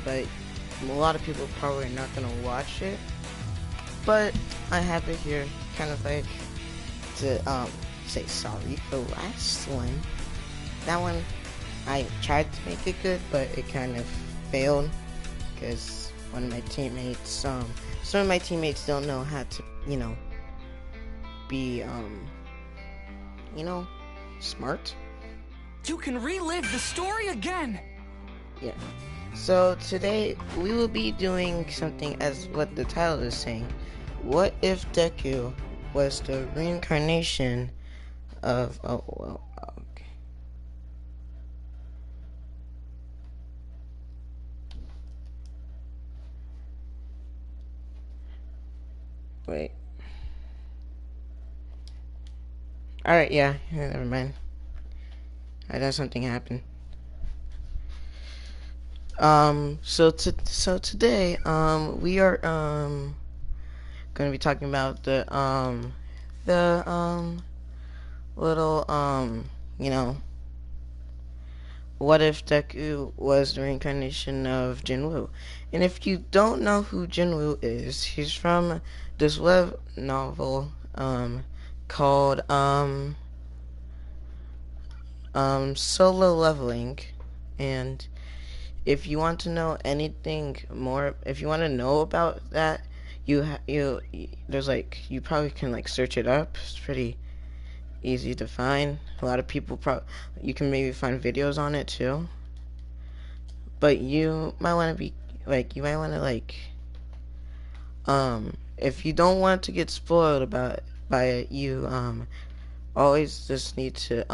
but a lot of people probably are not gonna watch it. But I have it here, kind of like to say sorry for the last one. That one I tried to make it good, but it kind of failed because one of my teammates, some of my teammates don't know how to, be, smart. You can relive the story again! Yeah. So today we will be doing something as what the title is saying. What if Deku was the reincarnation of okay. Wait. Alright, yeah, never mind. I thought something happened. So today, we are, gonna be talking about the little, what if Deku was the reincarnation of Jinwoo? And if you don't know who Jinwoo is, he's from this web novel, called, Solo Leveling. And if you want to know anything more, if you want to know about that, there's like, you probably can like search it up. It's pretty easy to find. A lot of people you can maybe find videos on it too. But you might want to be like, if you don't want to get spoiled by it, always just need to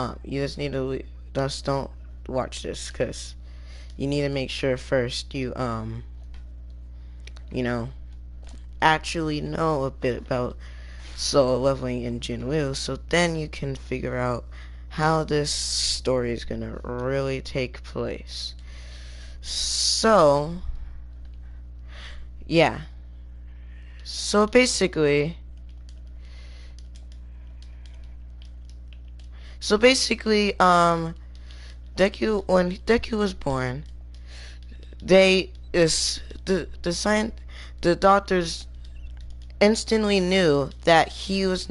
just don't watch this, because you need to make sure first you actually know a bit about Solo Leveling in Jinwoo, so then you can figure out how this story is gonna really take place. So yeah. So basically, when Deku was born, the doctors instantly knew that he was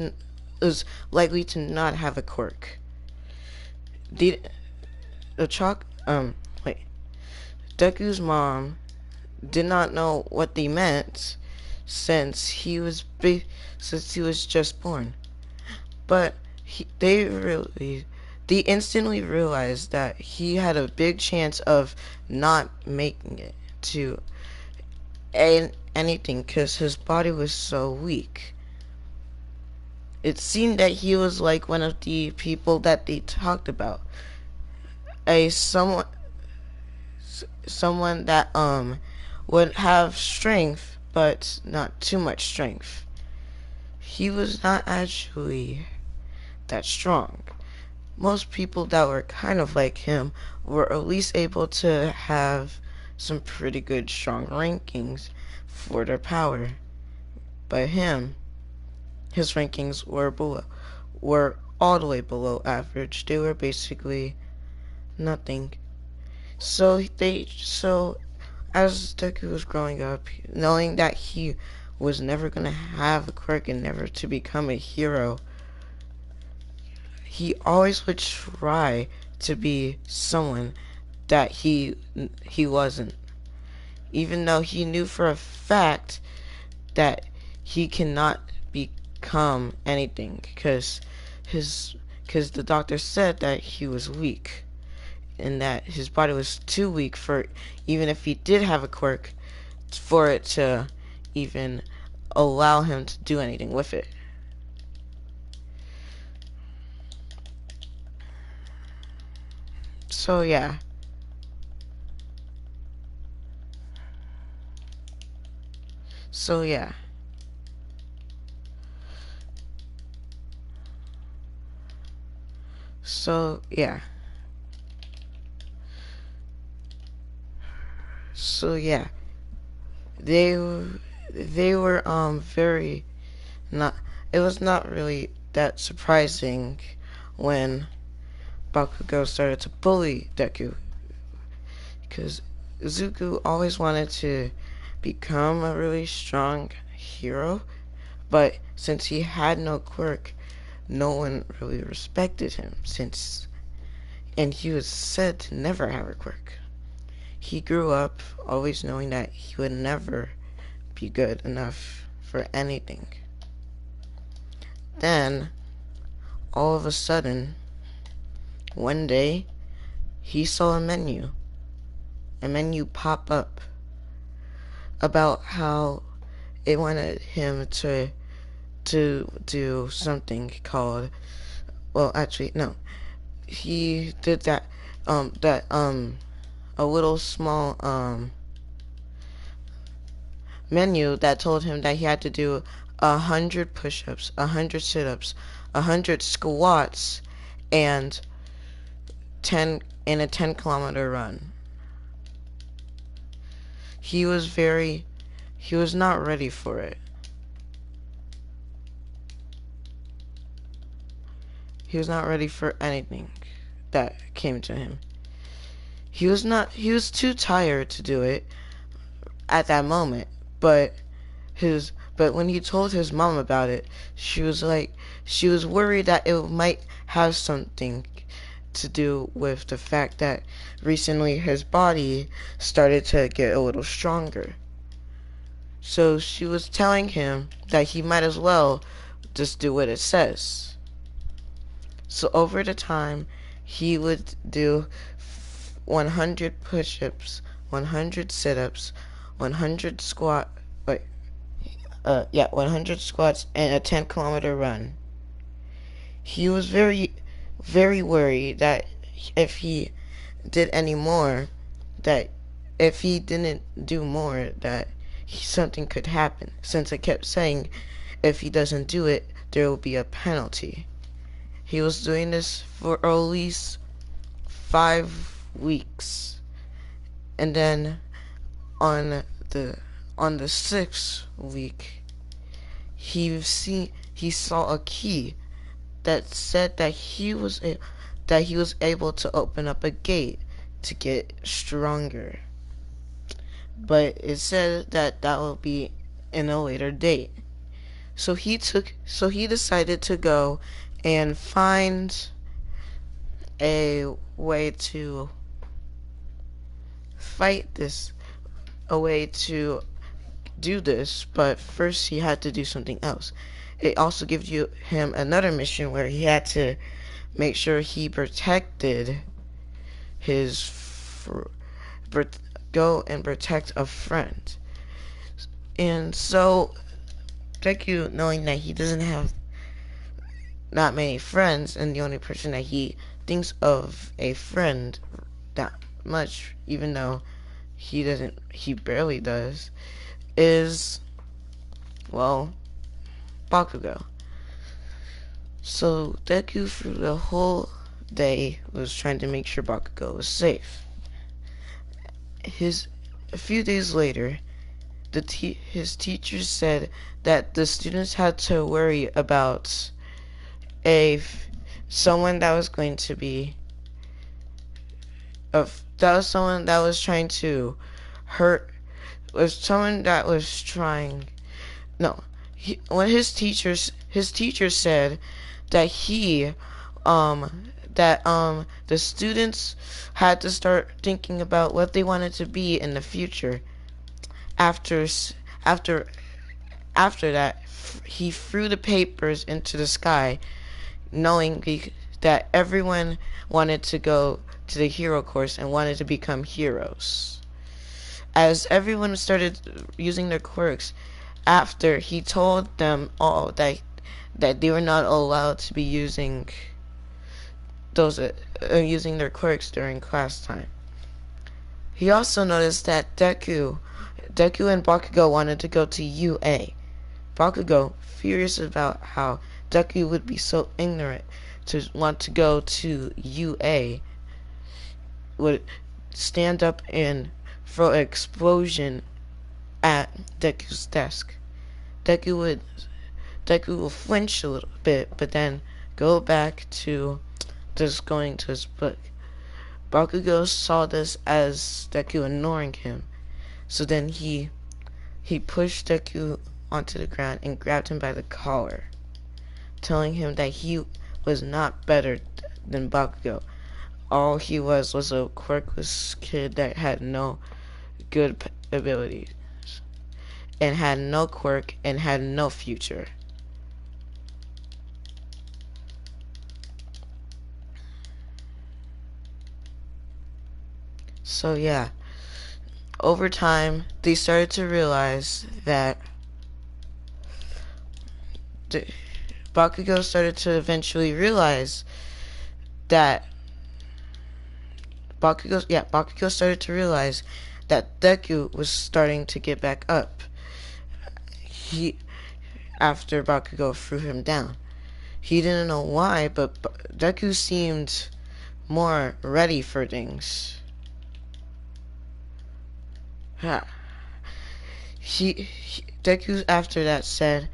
likely to not have a quirk. The the chalk wait Deku's mom did not know what they meant since he was just born, but they instantly realized that he had a big chance of not making it to anything because his body was so weak. It seemed that he was like one of the people that they talked about, someone that would have strength but not too much strength. He was not actually that strong. Most people that were kind of like him were at least able to have some pretty good strong rankings for their power. But his rankings were all the way below average. They were basically nothing. So as Deku was growing up, knowing that he was never gonna have a quirk and never to become a hero, he always would try to be someone that he wasn't, even though he knew for a fact that he cannot become anything because the doctor said that he was weak and that his body was too weak for, even if he did have a quirk, for it to even allow him to do anything with it. So yeah. So yeah. So yeah. So yeah. They were very not it was not really that surprising when Bakugo started to bully Deku, because Zuko always wanted to become a really strong hero, but since he had no quirk, no one really respected him and he was said to never have a quirk. He grew up always knowing that he would never be good enough for anything. Then, all of a sudden, one day, he saw a menu pop up about how it wanted him to do something called, well, actually, no, he did a little small menu that told him that he had to do 100 push-ups, 100 sit-ups, 100 squats, and 10 in a 10-kilometer run. He was not ready for it. He was not ready for anything that came to him. He was too tired to do it at that moment, but when he told his mom about it, she was worried that it might have something to do with the fact that recently his body started to get a little stronger. So she was telling him that he might as well just do what it says. So over the time, he would do 100 push-ups, 100 sit-ups, 100 100 squats, and a 10-kilometer run. He was very, very worried that if he did any more, that if he didn't do more, that something could happen. Since it kept saying, if he doesn't do it, there will be a penalty. He was doing this for at least 5 weeks, and then on the 6th week, he saw a key that said that he was able to open up a gate to get stronger. But it said that will be in a later date. So he decided to go and find a way to fight this, a way to do this, but first he had to do something else. It also gives him another mission where he had to make sure he protected go and protect a friend. And so Deku, knowing that he doesn't have not many friends, and the only person that he thinks of a friend that much, even though he barely does, is, well, Bakugo. So Deku through the whole day was trying to make sure Bakugo was safe. A few days later, his teacher said that the students had to worry about someone that was going to be someone that was trying to hurt, was someone that was trying no when his teacher said that the students had to start thinking about what they wanted to be in the future. After that, he threw the papers into the sky, knowing that everyone wanted to go to the hero course and wanted to become heroes. As everyone started using their quirks, after he told them all that they were not allowed to be using using their quirks during class time. He also noticed that Deku and Bakugo wanted to go to UA. Bakugo, furious about how Deku would be so ignorant to want to go to UA, would stand up and throw an explosion at Deku's desk. Deku will flinch a little bit, but then go back to just going to his book. Bakugo saw this as Deku ignoring him. So then he pushed Deku onto the ground and grabbed him by the collar, telling him that he was not better than Bakugo. All he was a quirkless kid that had no good abilities, and had no quirk, and had no future. So yeah, over time, they started to realize that Bakugo started to eventually realize that Bakugo started to realize that Deku was starting to get back up. He After Bakugo threw him down. He didn't know why, but Deku seemed more ready for things. Deku after that said,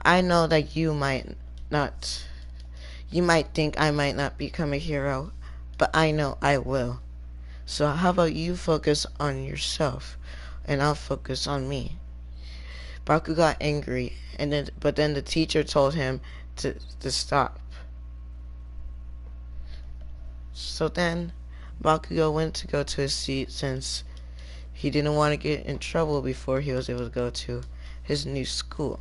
I know that you might think I might not become a hero, but I know I will. So how about you focus on yourself, and I'll focus on me. Baku got angry, but then the teacher told him to stop. So then Bakugo went to go to his seat since he didn't want to get in trouble before he was able to go to his new school.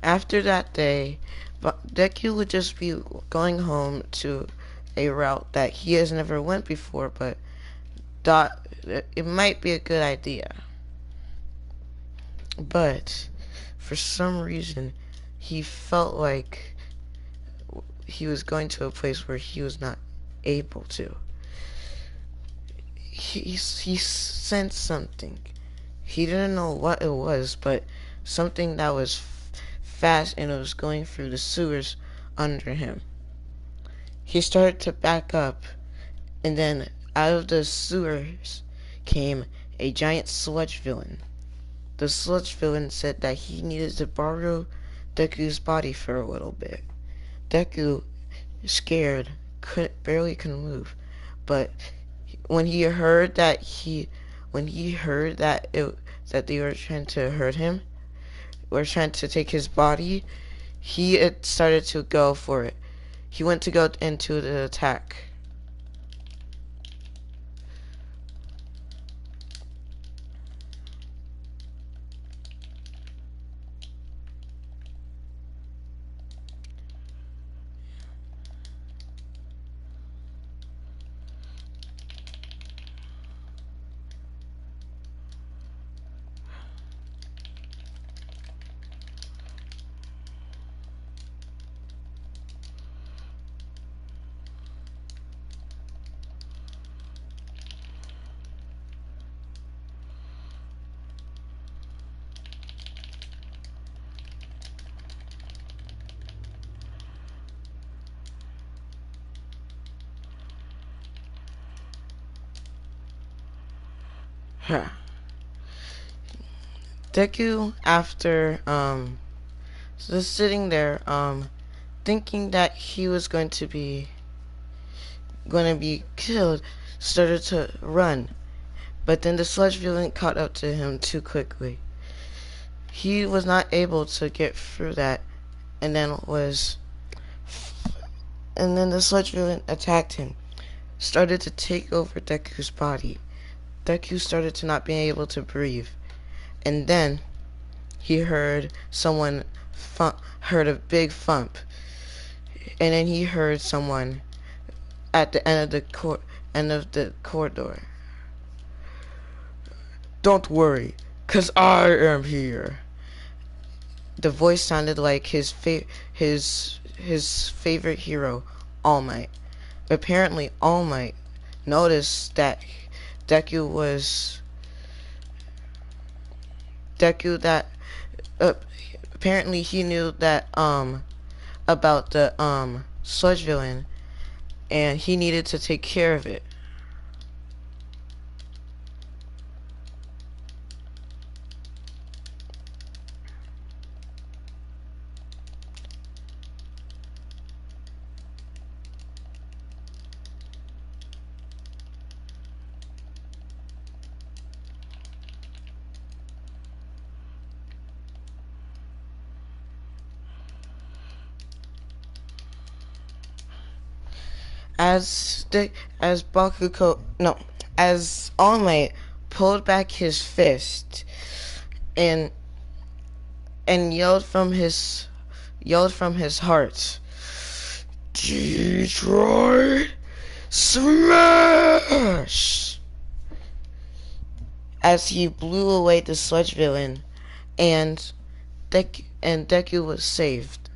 After that day, Deku would just be going home to a route that he has never went before, but thought it might be a good idea. But for some reason, he felt like he was going to a place where he was not able to. He sensed something. He didn't know what it was, but something that was fast, and it was going through the sewers under him. He started to back up, and then out of the sewers came a giant sludge villain. The sludge villain said that he needed to borrow Deku's body for a little bit. Deku, scared, barely could move, but when he heard that that they were trying to hurt him, were trying to take his body, he started to go for it. He went to go into the attack. Deku, after just sitting there, thinking that he was going to be killed, started to run. But then the sludge villain caught up to him too quickly. He was not able to get through that, and then the sludge villain attacked him, started to take over Deku's body. Deku started to not be able to breathe, and then he heard heard a big thump, and then he heard someone at the end of the corridor. Don't worry, 'cause I am here. The voice sounded like his favorite hero, All Might. Apparently, All Might noticed that Deku was Deku that apparently he knew that about the sludge villain, and he needed to take care of it. as Bakugo no as All Might pulled back his fist and yelled from his heart, Detroit Smash! As he blew away the sludge villain, and Deku was saved.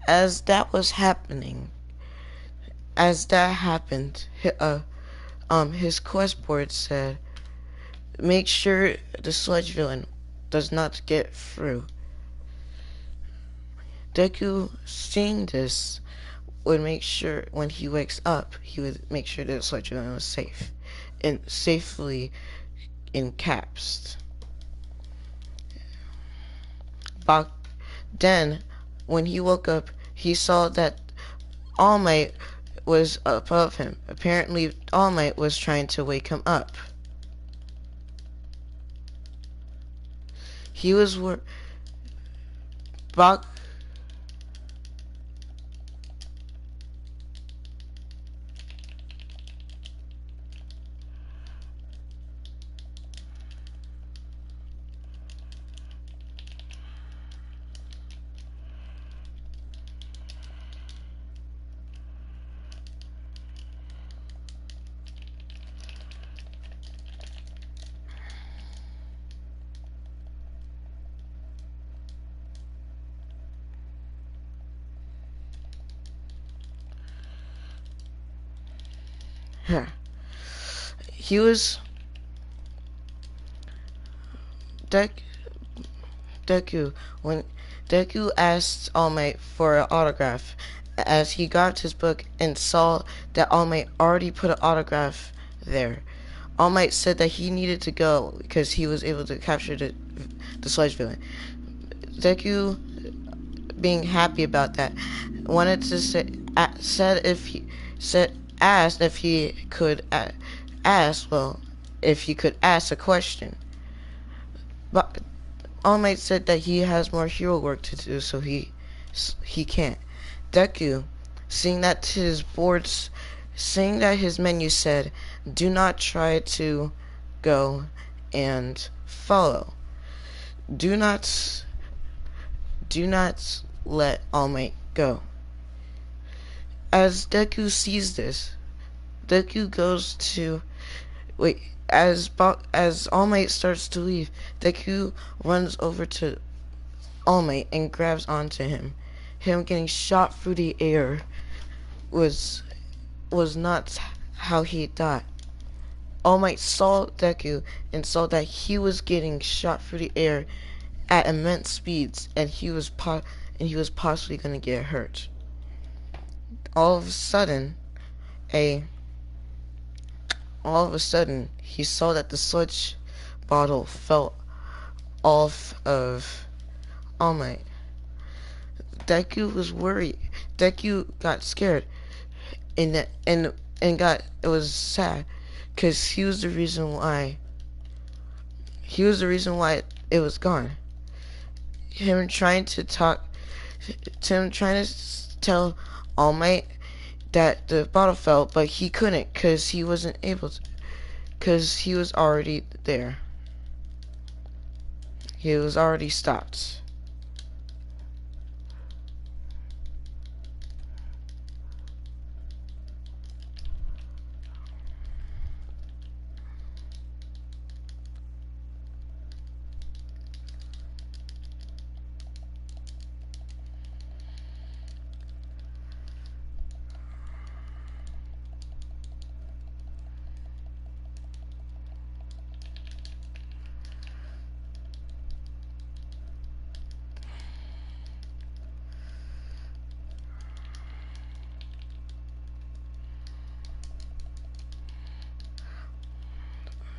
As that was happening, as that happened, his quest board said, "Make sure the sludge villain does not get through." Deku, seeing this, would make sure when he wakes up, he would make sure that the sludge villain was safe and safely encapsed. Then, when he woke up, he saw that All Might was above him. Apparently, All Might was trying to wake him up. He was Bak he was Deku when Deku asked All Might for an autograph. As he grabbed his book and saw that All Might already put an autograph there, All Might said that he needed to go because he was able to capture the sludge villain. Deku, being happy about that, wanted to asked if he could ask a question. But All Might said that he has more hero work to do, so he can't. Deku, seeing that his menu said, "Do not try to go and follow. Do not let All Might go." As Deku sees this, Deku goes to as All Might starts to leave, Deku runs over to All Might and grabs onto him. Him getting shot through the air was not how he thought. All Might saw Deku and saw that he was getting shot through the air at immense speeds, and he was possibly going to get hurt. All of a sudden, he saw that the sludge bottle fell off of All Might. Deku was worried. Deku got scared, and it was sad, because he was the reason why it was gone. Him trying to tell All Might that the bottle fell, but he couldn't, because he wasn't able to, because he was already there. He was already stopped.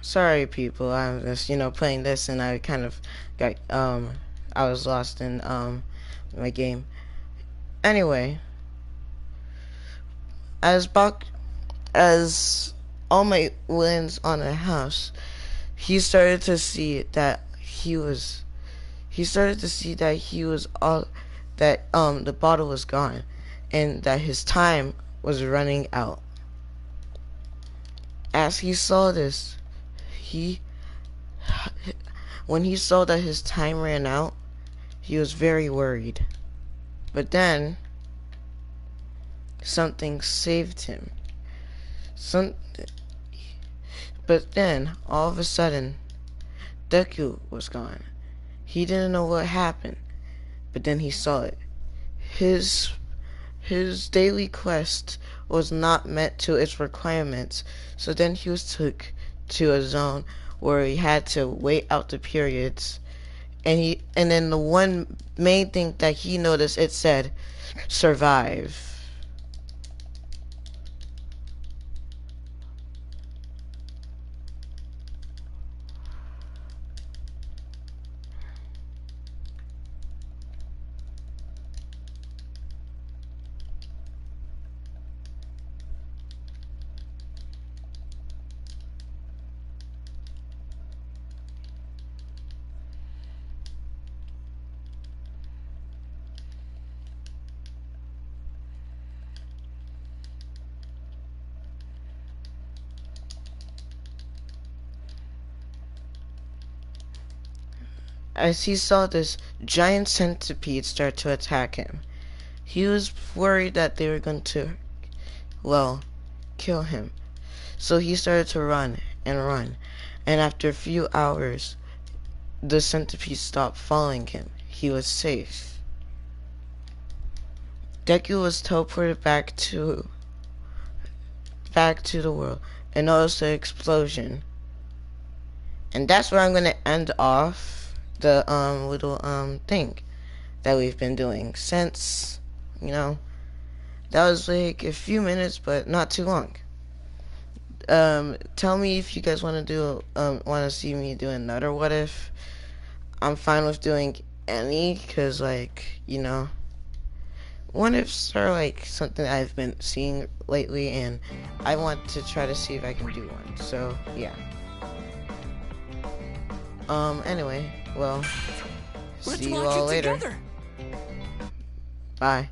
Sorry, people. I'm just, playing this, and I kind of got, I was lost in, my game. Anyway, as All Might lands on a house, he started to see that the bottle was gone, and that his time was running out. As he saw this, he when he saw that his time ran out, he was very worried. But then something saved him. Some But then all of a sudden, Deku was gone. He didn't know what happened, but then he saw it. His daily quest was not met to its requirements, so then he was took to a zone where he had to wait out the periods, and then the one main thing that he noticed, it said survive. As he saw this giant centipede start to attack him, he was worried that they were going to, well, kill him. So he started to run and run, and after a few hours, the centipede stopped following him. He was safe. Deku was teleported back to the world and noticed the explosion. And that's where I'm gonna end off the little thing that we've been doing since, that was like a few minutes, but not too long. Tell me if you guys want to see me do another what if. I'm fine with doing any, cause what ifs are like something I've been seeing lately, and I want to try to see if I can do one. So yeah. Anyway, well, Let's see you watch all it later. together. Bye.